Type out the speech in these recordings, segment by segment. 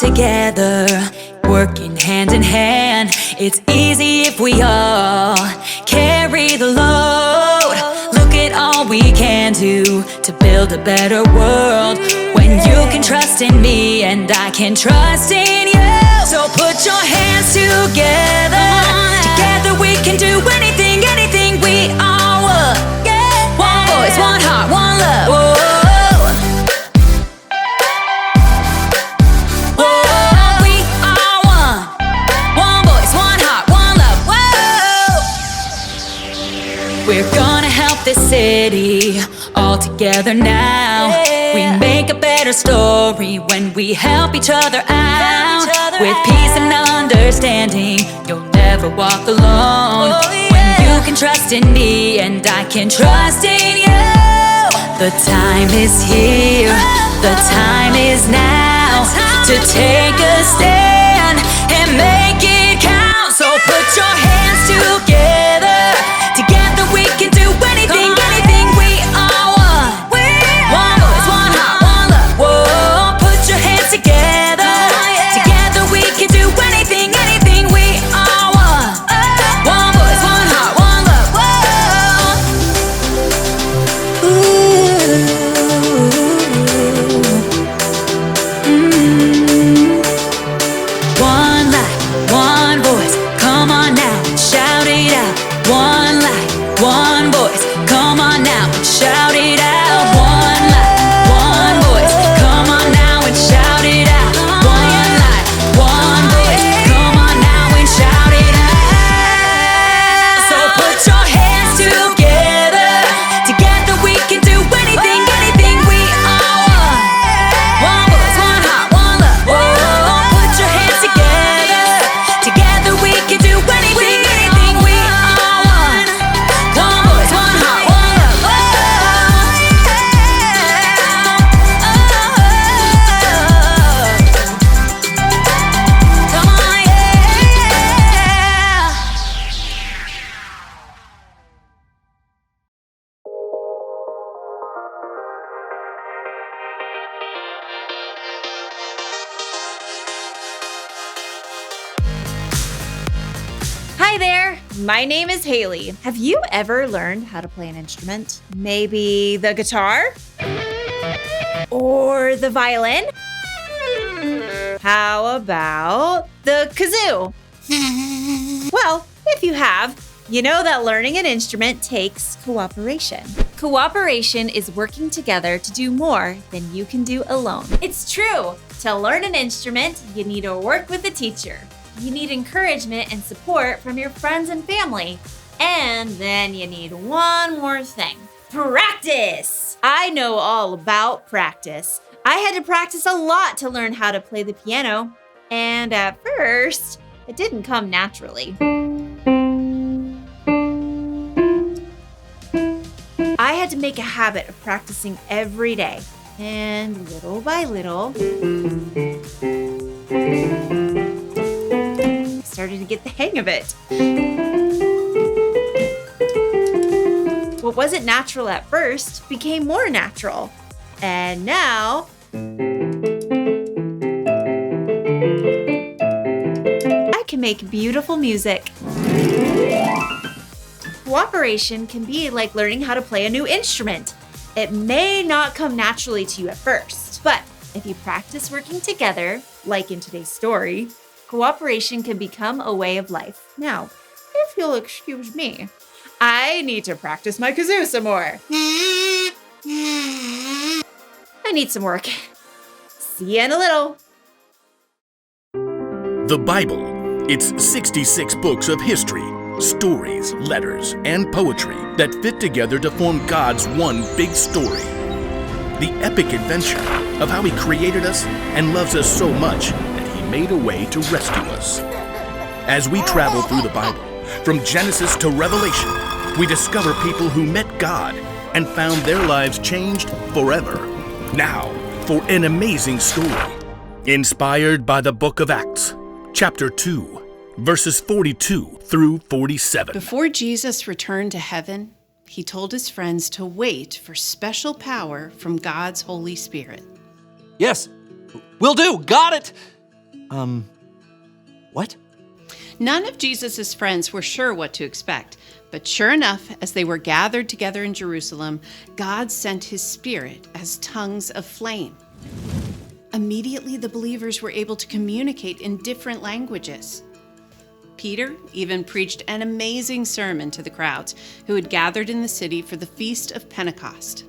together, working hand in hand. It's easy if we all carry the load. Look at all we can do to build a better world. When you can trust in me and I can trust in you. So put your hands together. Together we can do anything, anything. We are one. One voice, one heart, one love. Whoa. We're gonna help this city all together now. We make a better story when we help each other out. With peace and understanding, you'll never walk alone. When you can trust in me and I can trust in you. The time is here, the time is now to take a stand and make it count. So put your hands together. Together we can do anything, anything. We are one. One voice, one heart, one love. Whoa, put your hands together. Together we can do anything, anything. We are one. One voice, one heart, one love. Whoa. One life, one voice. Come on now, shout it out. One life, one voice, come on now and shout it out. One life, one voice, come on now and shout it out. One life, one voice, come on now and shout it out. So put your hands together. Together we can do anything, anything. We are one. One voice, one heart, one love. Whoa, put your hands together. Together we can do anything, anything. We are one. One voice, one heart, one love. Come on, yeah. Hi there, my name is Haley. Have you ever learned how to play an instrument? Maybe the guitar? Or the violin? How about the kazoo? Well, if you have, you know that learning an instrument takes cooperation. Cooperation is working together to do more than you can do alone. It's true. To learn an instrument, you need to work with a teacher. You need encouragement and support from your friends and family. And then you need one more thing. Practice! I know all about practice. I had to practice a lot to learn how to play the piano. And at first, it didn't come naturally. I had to make a habit of practicing every day. And little by little, I started to get the hang of it. What wasn't natural at first became more natural. And now, I can make beautiful music. Cooperation can be like learning how to play a new instrument. It may not come naturally to you at first, but if you practice working together, like in today's story, cooperation can become a way of life. Now, if you'll excuse me, I need to practice my kazoo some more. I need some work. See you in a little. The Bible. It's 66 books of history, stories, letters, and poetry that fit together to form God's one big story. The epic adventure of how He created us and loves us so much that He made a way to rescue us. As we travel through the Bible, from Genesis to Revelation, we discover people who met God and found their lives changed forever. Now, for an amazing story, inspired by the book of Acts, chapter 2, verses 42 through 47. Before Jesus returned to heaven, He told His friends to wait for special power from God's Holy Spirit. Yes, will do. Got it. What? None of Jesus' friends were sure what to expect, but sure enough, as they were gathered together in Jerusalem, God sent his Spirit as tongues of flame. Immediately, the believers were able to communicate in different languages. Peter even preached an amazing sermon to the crowds who had gathered in the city for the Feast of Pentecost.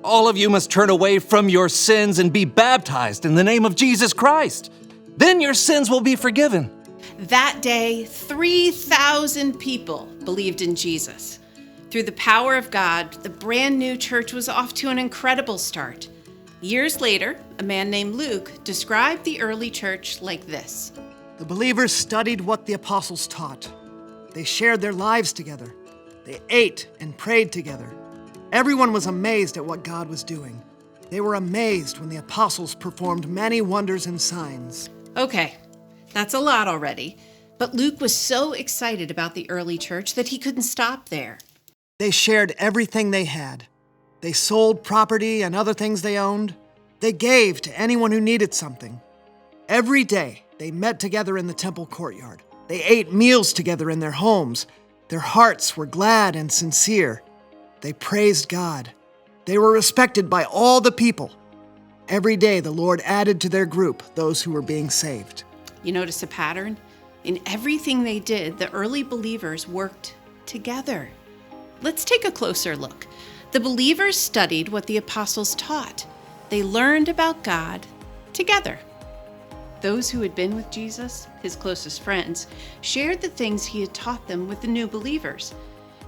All of you must turn away from your sins and be baptized in the name of Jesus Christ. Then your sins will be forgiven. That day, 3,000 people believed in Jesus. Through the power of God, the brand new church was off to an incredible start. Years later, a man named Luke described the early church like this. The believers studied what the apostles taught. They shared their lives together. They ate and prayed together. Everyone was amazed at what God was doing. They were amazed when the apostles performed many wonders and signs. Okay, that's a lot already. But Luke was so excited about the early church that he couldn't stop there. They shared everything they had. They sold property and other things they owned. They gave to anyone who needed something. Every day, they met together in the temple courtyard. They ate meals together in their homes. Their hearts were glad and sincere. They praised God. They were respected by all the people. Every day, the Lord added to their group those who were being saved. You notice a pattern? In everything they did, the early believers worked together. Let's take a closer look. The believers studied what the apostles taught. They learned about God together. Those who had been with Jesus, his closest friends, shared the things he had taught them with the new believers.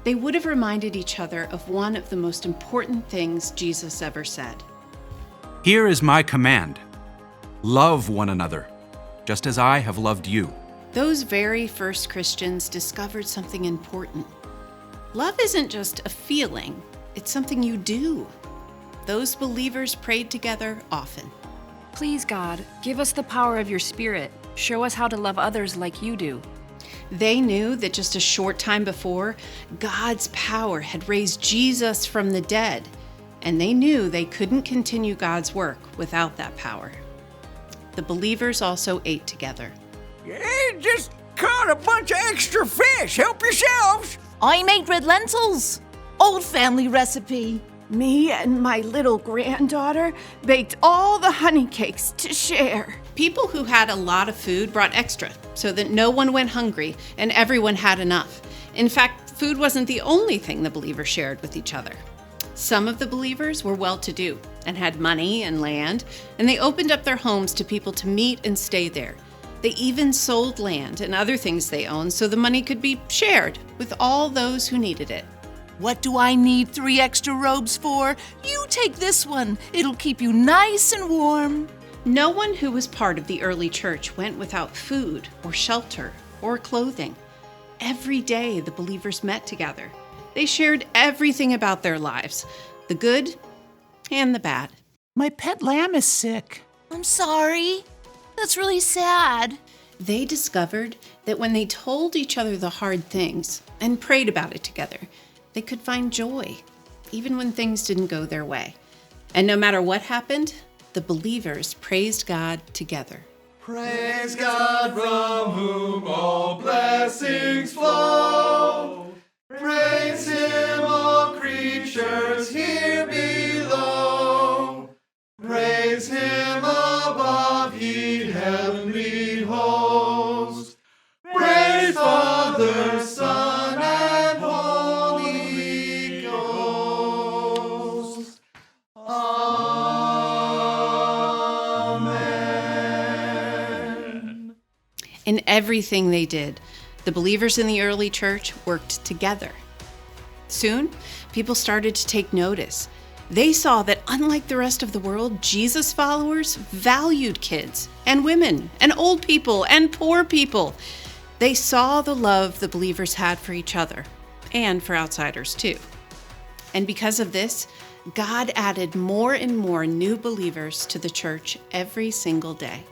They would have reminded each other of one of the most important things Jesus ever said. Here is my command. Love one another, just as I have loved you. Those very first Christians discovered something important. Love isn't just a feeling, it's something you do. Those believers prayed together often. Please, God, give us the power of your Spirit. Show us how to love others like you do. They knew that just a short time before, God's power had raised Jesus from the dead, and they knew they couldn't continue God's work without that power. The believers also ate together. Hey, just caught a bunch of extra fish. Help yourselves. I made red lentils. Old family recipe. Me and my little granddaughter baked all the honey cakes to share. People who had a lot of food brought extra so that no one went hungry and everyone had enough. In fact, food wasn't the only thing the believers shared with each other. Some of the believers were well-to-do and had money and land, and they opened up their homes to people to meet and stay there. They even sold land and other things they owned so the money could be shared with all those who needed it. What do I need 3 extra robes for? You take this one. It'll keep you nice and warm. No one who was part of the early church went without food or shelter or clothing. Every day the believers met together. They shared everything about their lives, the good and the bad. My pet lamb is sick. I'm sorry. That's really sad. They discovered that when they told each other the hard things and prayed about it together, they could find joy, even when things didn't go their way. And no matter what happened, the believers praised God together. Praise God from whom all blessings flow. Praise Him, all creatures here below. Praise Him above, ye heavenly hosts. Praise Father, Son, and Holy Ghost. Amen. In everything they did, the believers in the early church worked together. Soon, people started to take notice. They saw that unlike the rest of the world, Jesus followers valued kids and women and old people and poor people. They saw the love the believers had for each other and for outsiders too. And because of this, God added more and more new believers to the church every single day.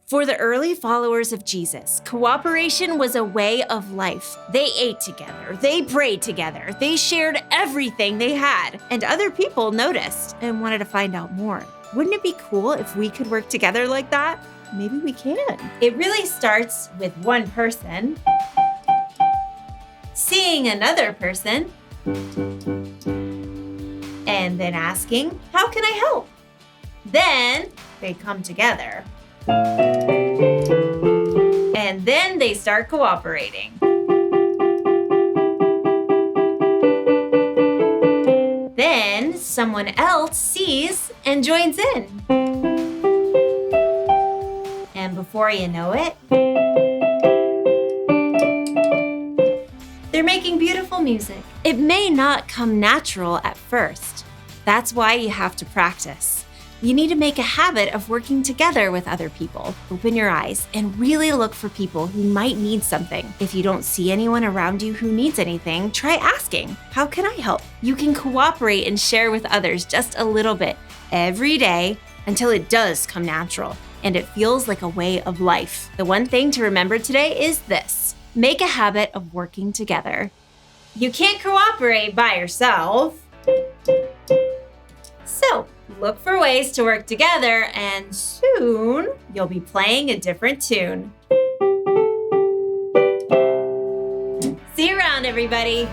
For the early followers of Jesus, cooperation was a way of life. They ate together, they prayed together, they shared everything they had, and other people noticed and wanted to find out more. Wouldn't it be cool if we could work together like that? Maybe we can. It really starts with one person seeing another person and then asking, how can I help? Then they come together. And then they start cooperating. Then someone else sees and joins in. And before you know it, they're making beautiful music. It may not come natural at first. That's why you have to practice. You need to make a habit of working together with other people. Open your eyes and really look for people who might need something. If you don't see anyone around you who needs anything, try asking, how can I help? You can cooperate and share with others just a little bit every day until it does come natural and it feels like a way of life. The one thing to remember today is this: make a habit of working together. You can't cooperate by yourself. So, look for ways to work together, and soon you'll be playing a different tune. See you around, everybody.